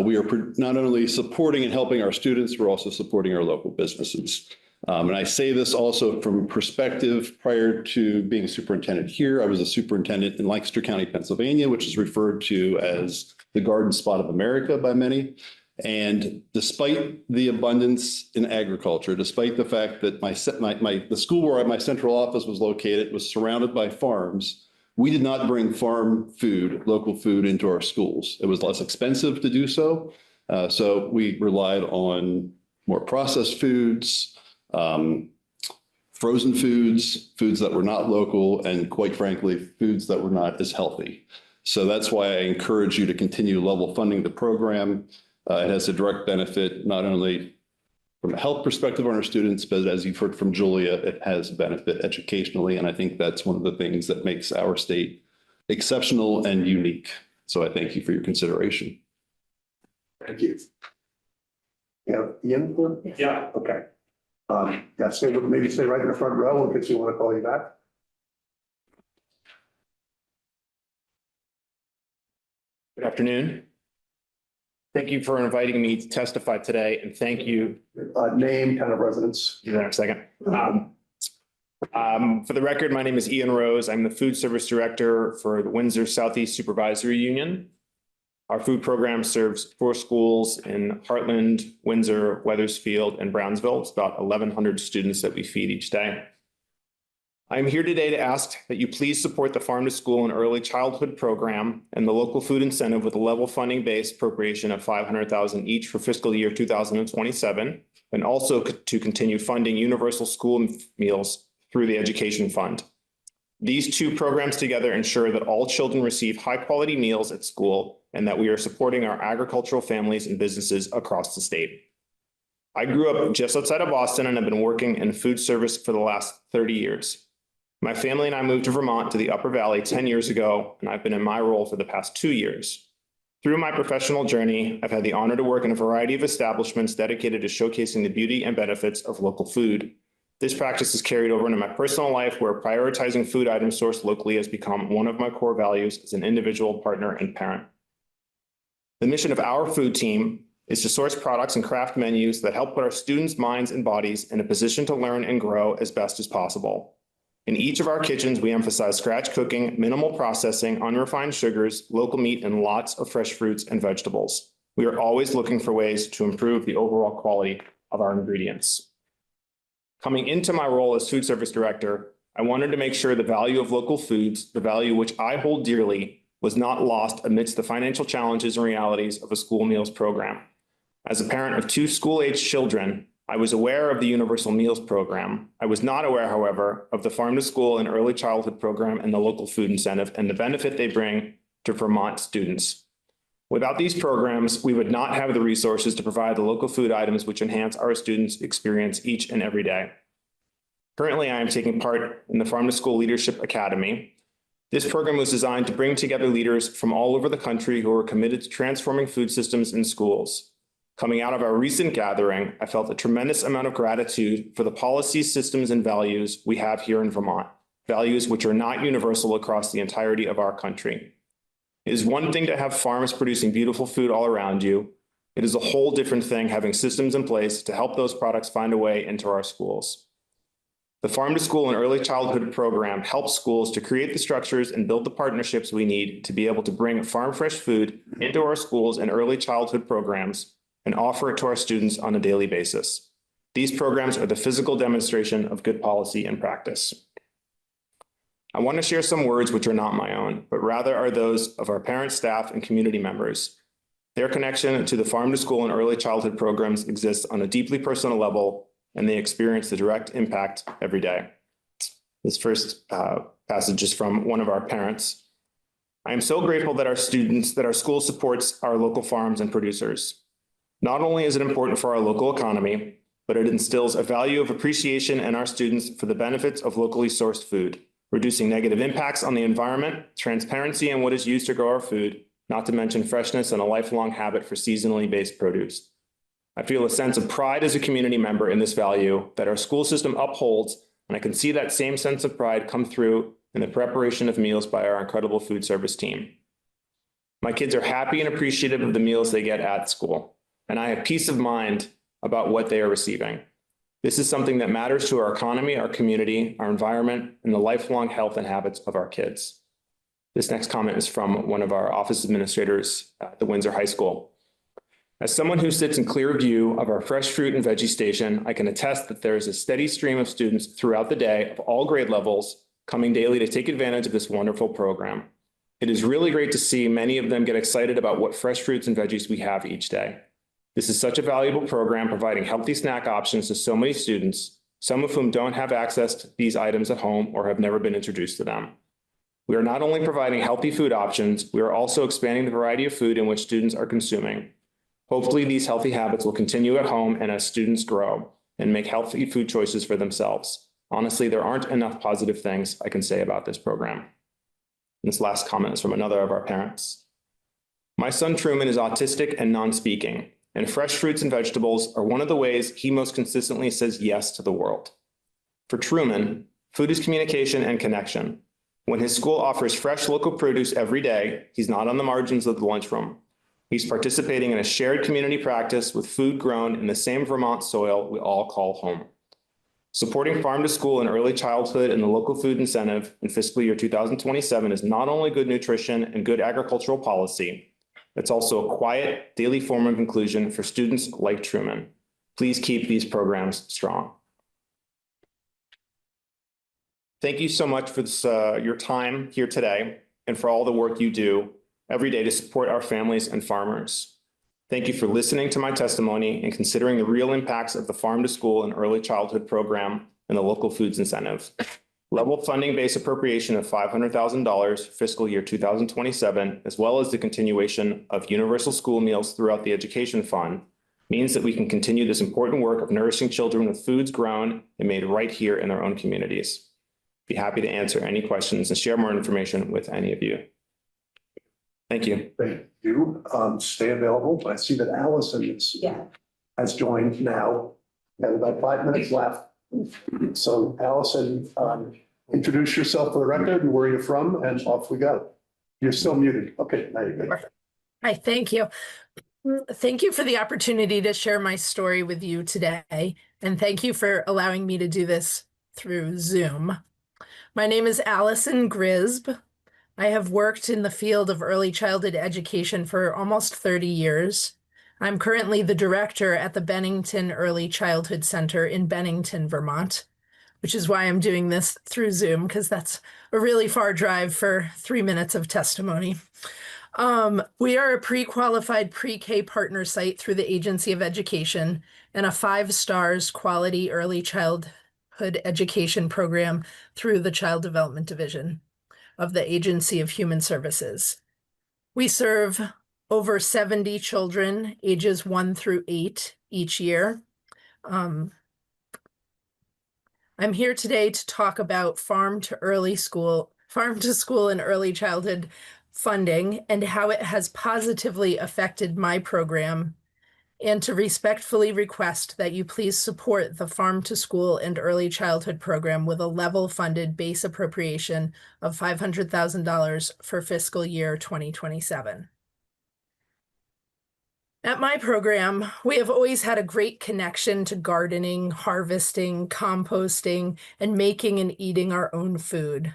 we are not only supporting and helping our students, we're also supporting our local businesses. And I say this also from perspective, prior to being a superintendent here, I was a superintendent in Lancaster County, Pennsylvania, which is referred to as the Garden Spot of America by many. And despite the abundance in agriculture, despite the fact that the school where my central office was located was surrounded by farms, we did not bring farm food, local food, into our schools. It was less expensive to do so. So we relied on more processed foods, frozen foods, foods that were not local, and quite frankly, foods that were not as healthy. So that's why I encourage you to continue level funding the program. It has a direct benefit, not only from a health perspective on our students, but as you've heard from Julia, it has benefit educationally. And I think that's one of the things that makes our state exceptional and unique. So I thank you for your consideration. Thank you. Yeah, Ian? Yeah. Okay. Yeah, maybe stay right in the front row in case you want to call you back. Good afternoon. Thank you for inviting me to testify today, and thank you. Name, town of residence. Be there in a second. For the record, my name is Ian Rose. I'm the food service director for the Windsor Southeast Supervisory Union. Our food program serves 4 schools in Heartland, Windsor, Weathersfield, and Brownsville. It's about 1,100 students that we feed each day. I'm here today to ask that you please support the Farm to School and Early Childhood Program and the local food incentive with a level funding base appropriation of $500,000 each for fiscal year 2027, and also to continue funding universal school meals through the education fund. These 2 programs together ensure that all children receive high-quality meals at school and that we are supporting our agricultural families and businesses across the state. I grew up just outside of Boston and have been working in food service for the last 30 years. My family and I moved to Vermont to the Upper Valley 10 years ago, and I've been in my role for the past 2 years. Through my professional journey, I've had the honor to work in a variety of establishments dedicated to showcasing the beauty and benefits of local food. This practice is carried over into my personal life, where prioritizing food items sourced locally has become one of my core values as an individual, partner, and parent. The mission of our food team is to source products and craft menus that help put our students' minds and bodies in a position to learn and grow as best as possible. In each of our kitchens, we emphasize scratch cooking, minimal processing, unrefined sugars, local meat, and lots of fresh fruits and vegetables. We are always looking for ways to improve the overall quality of our ingredients. Coming into my role as food service director, I wanted to make sure the value of local foods, the value which I hold dearly, was not lost amidst the financial challenges and realities of a school meals program. As a parent of 2 school-aged children, I was aware of the Universal Meals Program. I was not aware, however, of the Farm to School and Early Childhood Program and the local food incentive and the benefit they bring to Vermont students. Without these programs, we would not have the resources to provide the local food items which enhance our students' experience each and every day. Currently, I am taking part in the Farm to School Leadership Academy. This program was designed to bring together leaders from all over the country who are committed to transforming food systems in schools. Coming out of our recent gathering, I felt a tremendous amount of gratitude for the policies, systems, and values we have here in Vermont, values which are not universal across the entirety of our country. It is one thing to have farms producing beautiful food all around you. It is a whole different thing having systems in place to help those products find a way into our schools. The Farm to School and Early Childhood Program helps schools to create the structures and build the partnerships we need to be able to bring farm fresh food into our schools and early childhood programs and offer it to our students on a daily basis. These programs are the physical demonstration of good policy and practice. I want to share some words which are not my own, but rather are those of our parents, staff, and community members. Their connection to the Farm to School and Early Childhood programs exists on a deeply personal level, and they experience the direct impact every day. This first passage is from one of our parents. I am so grateful that our school supports our local farms and producers. Not only is it important for our local economy, but it instills a value of appreciation in our students for the benefits of locally sourced food, reducing negative impacts on the environment, transparency in what is used to grow our food, not to mention freshness and a lifelong habit for seasonally based produce. I feel a sense of pride as a community member in this value that our school system upholds, and I can see that same sense of pride come through in the preparation of meals by our incredible food service team. My kids are happy and appreciative of the meals they get at school, and I have peace of mind about what they are receiving. This is something that matters to our economy, our community, our environment, and the lifelong health and habits of our kids. This next comment is from one of our office administrators at the Windsor High School. As someone who sits in clear view of our fresh fruit and veggie station, I can attest that there is a steady stream of students throughout the day of all grade levels coming daily to take advantage of this wonderful program. It is really great to see many of them get excited about what fresh fruits and veggies we have each day. This is such a valuable program, providing healthy snack options to so many students, some of whom don't have access to these items at home or have never been introduced to them. We are not only providing healthy food options, we are also expanding the variety of food in which students are consuming. Hopefully, these healthy habits will continue at home and as students grow and make healthy food choices for themselves. Honestly, there aren't enough positive things I can say about this program. This last comment is from another of our parents. My son Truman is autistic and non-speaking, and fresh fruits and vegetables are one of the ways he most consistently says yes to the world. For Truman, food is communication and connection. When his school offers fresh local produce every day, he's not on the margins of the lunchroom. He's participating in a shared community practice with food grown in the same Vermont soil we all call home. Supporting farm to school and early childhood and the local food incentive in fiscal year 2027 is not only good nutrition and good agricultural policy, it's also a quiet daily form of inclusion for students like Truman. Please keep these programs strong. Thank you so much for this, your time here today and for all the work you do every day to support our families and farmers. Thank you for listening to my testimony and considering the real impacts of the Farm to School and Early Childhood Program and the local foods incentive. Level funding base appropriation of $500,000 fiscal year 2027, as well as the continuation of universal school meals throughout the education fund, means that we can continue this important work of nourishing children with foods grown and made right here in their own communities. Be happy to answer any questions and share more information with any of you. Thank you. Thank you. Stay available. I see that Allison has joined now. We have about 5 minutes left. So Allison, introduce yourself for the record and where you're from, and off we go. You're still muted. Okay, now you're good. Hi, thank you. Thank you for the opportunity to share my story with you today. And thank you for allowing me to do this through Zoom. My name is Allison Grisb. I have worked in the field of early childhood education for almost 30 years. I'm currently the director at the Bennington Early Childhood Center in Bennington, Vermont, which is why I'm doing this through Zoom, because that's a really far drive for 3 minutes of testimony. We are a pre-qualified pre-K partner site through the Agency of Education and a 5 stars quality early childhood education program through the Child Development Division of the Agency of Human Services. We serve over 70 children ages 1 through 8 each year. I'm here today to talk about farm to school and early childhood funding and how it has positively affected my program, and to respectfully request that you please support the Farm to School and Early Childhood Program with a level funded base appropriation of $500,000 for fiscal year 2027. At my program, we have always had a great connection to gardening, harvesting, composting, and making and eating our own food.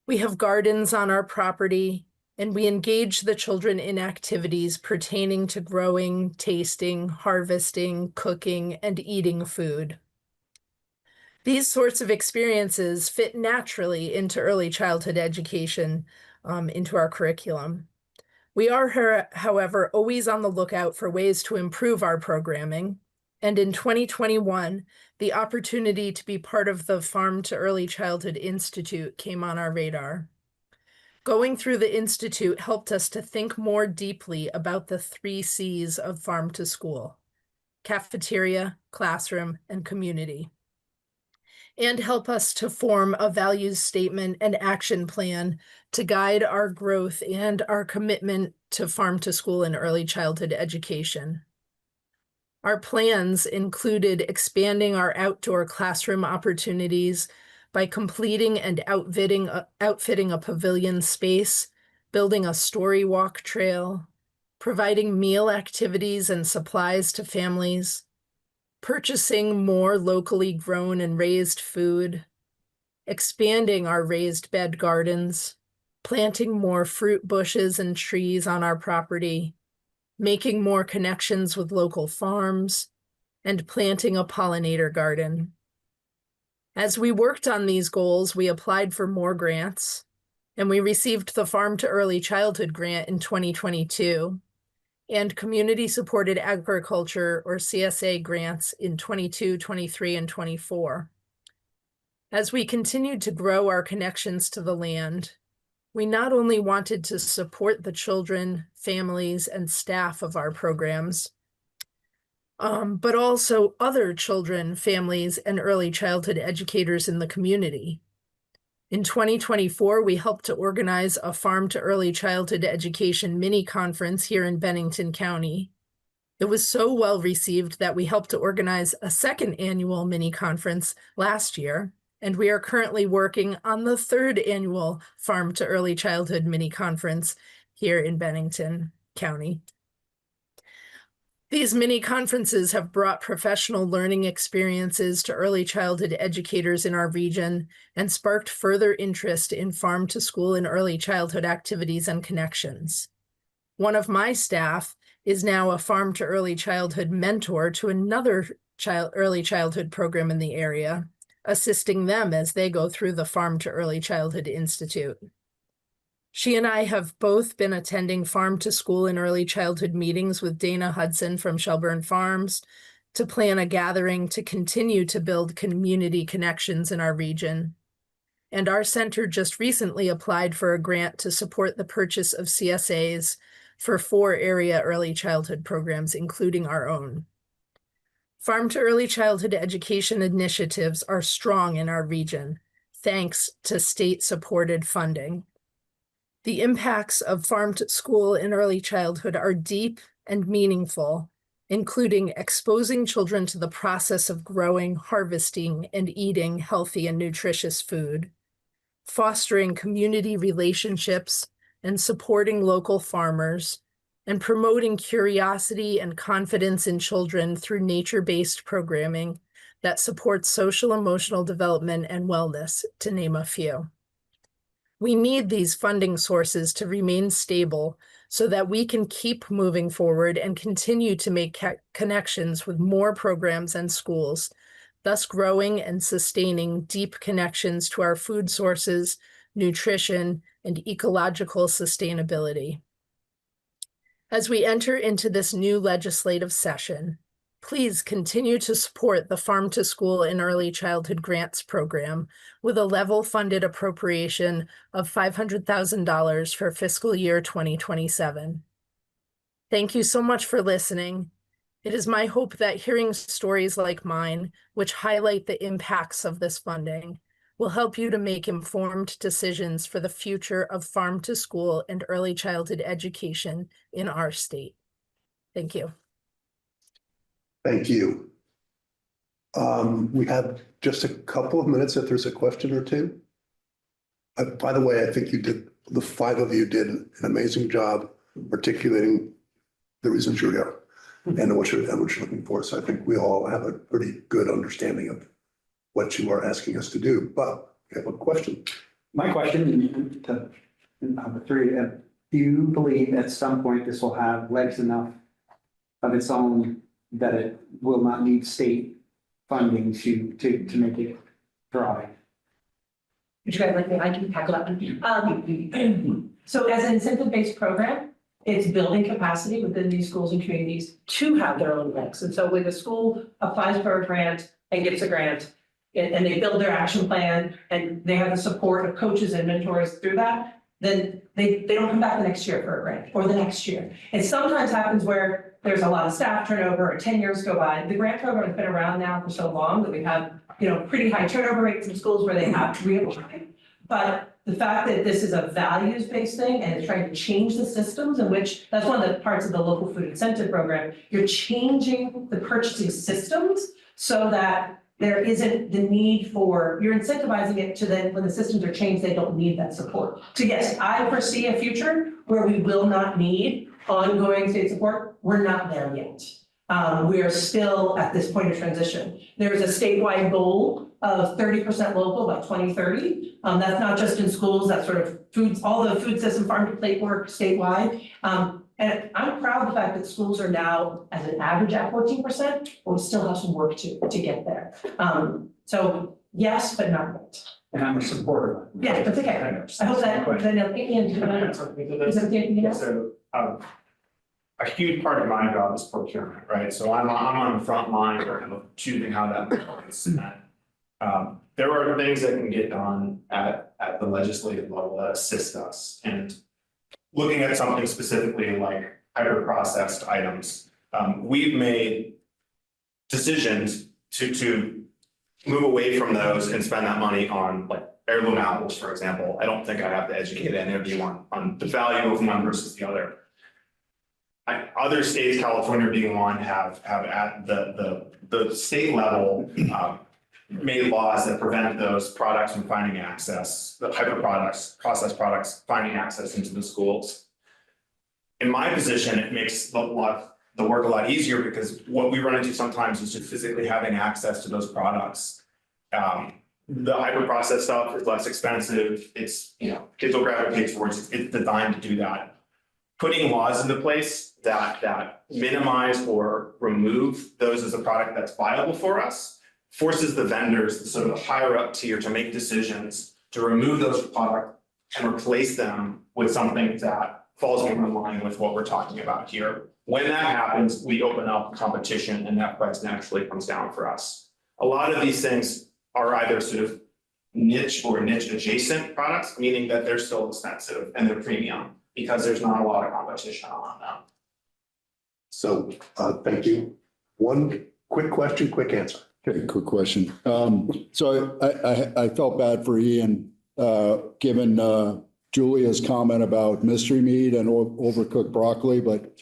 We have gardens on our property, and we engage the children in activities pertaining to growing, tasting, harvesting, cooking, and eating food. These sorts of experiences fit naturally into early childhood education, into our curriculum. We are, however, always on the lookout for ways to improve our programming. And in 2021, the opportunity to be part of the Farm to Early Childhood Institute came on our radar. Going through the Institute helped us to think more deeply about the 3 C's of Farm to School: cafeteria, classroom, and community, and help us to form a values statement and action plan to guide our growth and our commitment to Farm to School and early childhood education. Our plans included expanding our outdoor classroom opportunities by completing and outfitting a pavilion space, building a story walk trail, providing meal activities and supplies to families, purchasing more locally grown and raised food, expanding our raised bed gardens, planting more fruit bushes and trees on our property, making more connections with local farms, and planting a pollinator garden. As we worked on these goals, we applied for more grants, and we received the Farm to Early Childhood Grant in 2022, and Community-Supported Agriculture, or CSA, grants in 22, 23, and 24. As we continued to grow our connections to the land, we not only wanted to support the children, families, and staff of our programs, but also other children, families, and early childhood educators in the community. In 2024, we helped to organize a Farm to Early Childhood Education mini conference here in Bennington County. It was so well received that we helped to organize a second annual mini conference last year, and we are currently working on the 3rd annual Farm to Early Childhood Mini Conference here in Bennington County. These mini conferences have brought professional learning experiences to early childhood educators in our region and sparked further interest in farm to school and early childhood activities and connections. One of my staff is now a farm to early childhood mentor to another early childhood program in the area, assisting them as they go through the Farm to Early Childhood Institute. She and I have both been attending farm to school and early childhood meetings with Dana Hudson from Shelburne Farms to plan a gathering to continue to build community connections in our region. And our center just recently applied for a grant to support the purchase of CSAs for 4 area early childhood programs, including our own. Farm to early childhood education initiatives are strong in our region, thanks to state-supported funding. The impacts of farm to school and early childhood are deep and meaningful, including exposing children to the process of growing, harvesting, and eating healthy and nutritious food, fostering community relationships and supporting local farmers, and promoting curiosity and confidence in children through nature-based programming that supports social emotional development and wellness, to name a few. We need these funding sources to remain stable so that we can keep moving forward and continue to make connections with more programs and schools, thus growing and sustaining deep connections to our food sources, nutrition, and ecological sustainability. As we enter into this new legislative session, please continue to support the Farm to School and Early Childhood Grants Program with a level funded appropriation of $500,000 for fiscal year 2027. Thank you so much for listening. It is my hope that hearing stories like mine, which highlight the impacts of this funding, will help you to make informed decisions for the future of farm to school and early childhood education in our state. Thank you. Thank you. We have just a couple of minutes if there's a question or two. By the way, I think the 5 of you did an amazing job articulating the reasons you're here and what you're looking for. So I think we all have a pretty good understanding of what you are asking us to do. But I have a question. My question to number 3, do you believe at some point this will have legs enough of its own that it will not need state funding to make it thrive? Would you guys like me? I can tackle that one. So as an incentive-based program, it's building capacity within these schools and communities to have their own legs. And so when the school applies for a grant and gets a grant, and they build their action plan, and they have the support of coaches and mentors through that, then they don't come back the next year for a grant or the next year. It sometimes happens where there's a lot of staff turnover or 10 years go by. The grant program has been around now for so long that we have, pretty high turnover rates in schools where they have reapplied. But the fact that this is a values-based thing and it's trying to change the systems in which, that's one of the parts of the local food incentive program, you're changing the purchasing systems so that there isn't the need for, you're incentivizing it to then, when the systems are changed, they don't need that support. So yes, I foresee a future where we will not need ongoing state support. We're not there yet. We are still at this point of transition. There's a statewide goal of 30% local by 2030. That's not just in schools, that's sort of foods, all the food system, farm to plate work statewide. And I'm proud of the fact that schools are now as an average at 14%, but we still have some work to get there. So yes, but not yet. And I'm a supporter of it. Yeah, that's okay. I hope that, So, a huge part of my job is procurement, right? So I'm on the front line of choosing how that works. There are things that can get done at the legislative level that assist us. And looking at something specifically like hyper processed items, we've made decisions to move away from those and spend that money on like heirloom apples, for example. I don't think I have to educate any of you on the value of one versus the other. Other states, California being one, have at the state level made laws that prevent those products from finding access, the type of products, processed products, finding access into the schools. In my position, it makes the work a lot easier because what we run into sometimes is just physically having access to those products. The hyper processed stuff is less expensive. It's, kids will gravitate towards it. It's designed to do that. Putting laws into place that minimize or remove those as a product that's viable for us forces the vendors, the sort of higher up tier, to make decisions to remove those products and replace them with something that falls more in line with what we're talking about here. When that happens, we open up competition and that price naturally comes down for us. A lot of these things are either sort of niche or niche adjacent products, meaning that they're still expensive and they're premium because there's not a lot of competition on them. So, thank you. One quick question, quick answer. Okay, quick question. So I felt bad for Ian, given Julia's comment about mystery meat and overcooked broccoli, but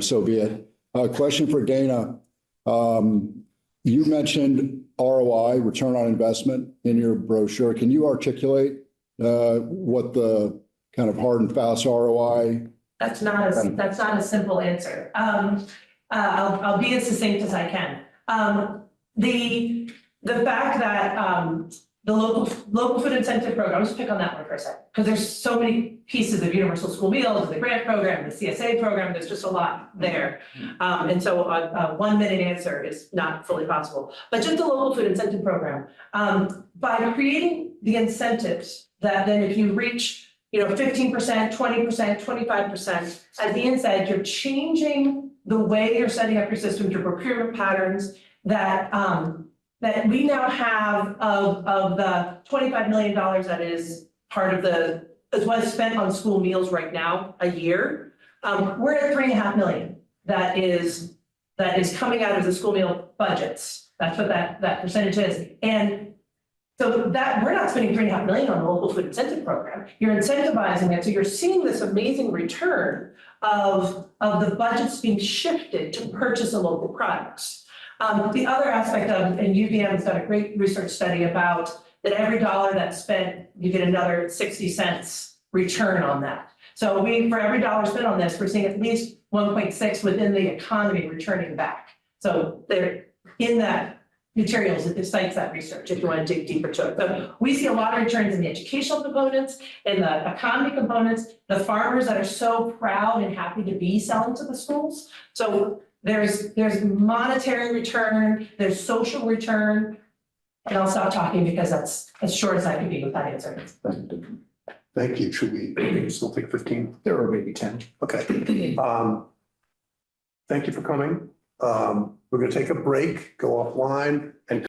so be it. Question for Dana. You mentioned ROI, return on investment, in your brochure. Can you articulate what the kind of hard and fast ROI? That's not a simple answer. I'll be as succinct as I can. The fact that the local food incentive program, let's pick on that one for a second, because there's so many pieces of universal school meals, the grant program, the CSA program, there's just a lot there. And so a 1 minute answer is not fully possible. But just the local food incentive program, by creating the incentives that then if you reach 15%, 20%, 25%, as Ian said, you're changing the way you're setting up your systems, your procurement patterns, that we now have of the $25 million that is part of is what's spent on school meals right now a year. We're at $3.5 million that is coming out of the school meal budgets. That's what that percentage is. And so that we're not spending $3.5 million on the local food incentive program. You're incentivizing it. So you're seeing this amazing return of the budgets being shifted to purchase of local products. The other aspect of, and UVM has done a great research study about that every dollar that's spent, you get another 60 cents return on that. So for every dollar spent on this, we're seeing at least 1.6 within the economy returning back. So they're in that materials, it cites that research if you want to dig deeper to it. So we see a lot of returns in the educational components, in the economy components, the farmers that are so proud and happy to be selling to the schools. So there's monetary return, there's social return, and I'll stop talking because that's as short as I can be with that answer. Thank you. Should we still take 15? There are maybe 10. Okay. Thank you for coming. We're going to take a break, go offline, and